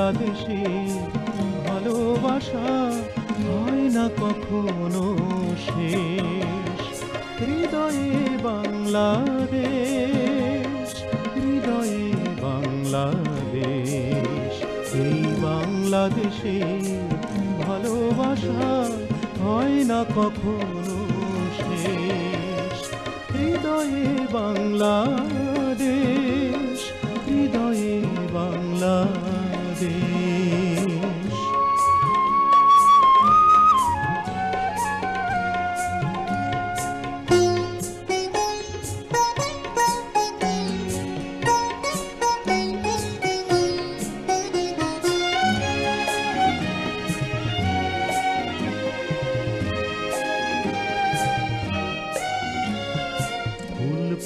বাংলাদেশে ভালোবাসা হয় না কখনো শেষ। হৃদয়ে বাংলাদেশ, হৃদয়ে বাংলাদেশ। এই বাংলাদেশে ভালোবাসা হয় না কখনো শেষ। হৃদয়ে বাংলাদেশ, হৃদয়ে বাংলাদেশ।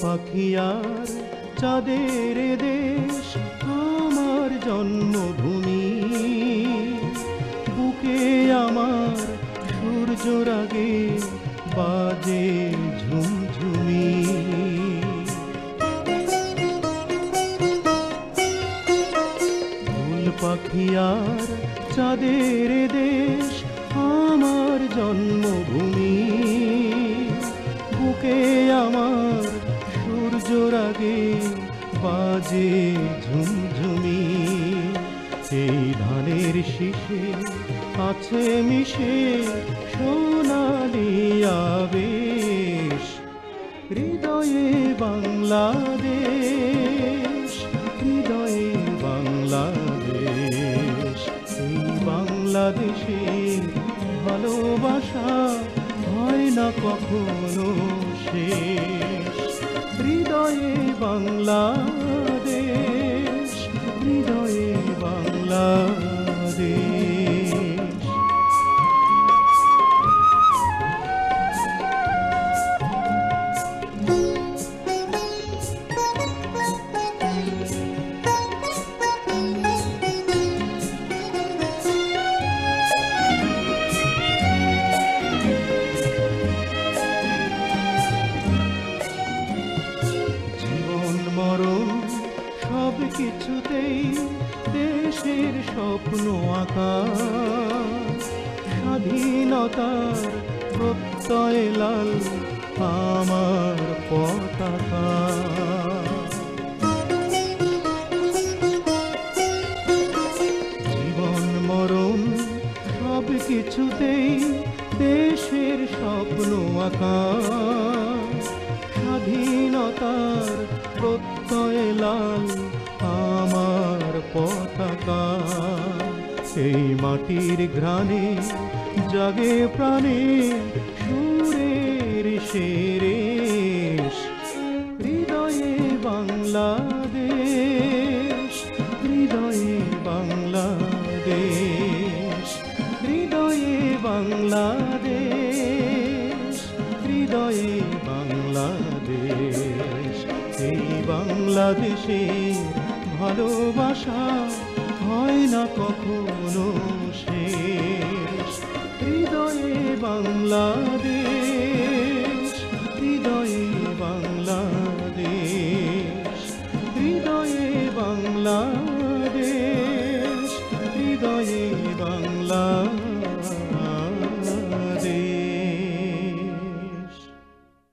পাখি আর চাঁদের দেশ আমার জন্মভূমি। বুকে আমার সূর্যর আগে বাজে ঝুমঝুমি। ফুল পাখি আর চাঁদের দেশ আমার জন্মভূমি। বুকে আমার সূর্যর আগে বাজে ঝুমঝুমি। এই ধানের শীষে আছে মিশে সোনালি আবেশ। হৃদয়ে বাংলাদেশ, হৃদয়ে বাংলাদেশ। এই বাংলাদেশে ভালোবাসা হয় না কখনো শেষ। হৃদয়ে বাংলাদেশ, হৃদয়ে বাংলাদেশ। মরণ সব কিছুতেই দেশের স্বপ্ন আঁকা। স্বাধীনতার প্রত্যয় লাল আমার পতাকা। জীবন মরণ সব কিছুতেই দেশের স্বপ্ন আঁকা। স্বাধীনতার প্রত্যয় লাল আমার পতাকা। এই মাটির ঘ্রাণে জাগে প্রাণে সুরের শেরেশ। হৃদয়ে বাংলাদেশ, হৃদয়ে বাংলাদেশ। হৃদয়ে বাংলাদেশ, হৃদয়ে বাংলাদেশ। এই বাংলাদেশে ভালোবাসা হয় না কখনো শেষ। হৃদয়ে বাংলাদেশ, হৃদয়ে বাংলাদেশ। হৃদয়ে বাংলাদেশ, হৃদয়ে বাংলাদেশ।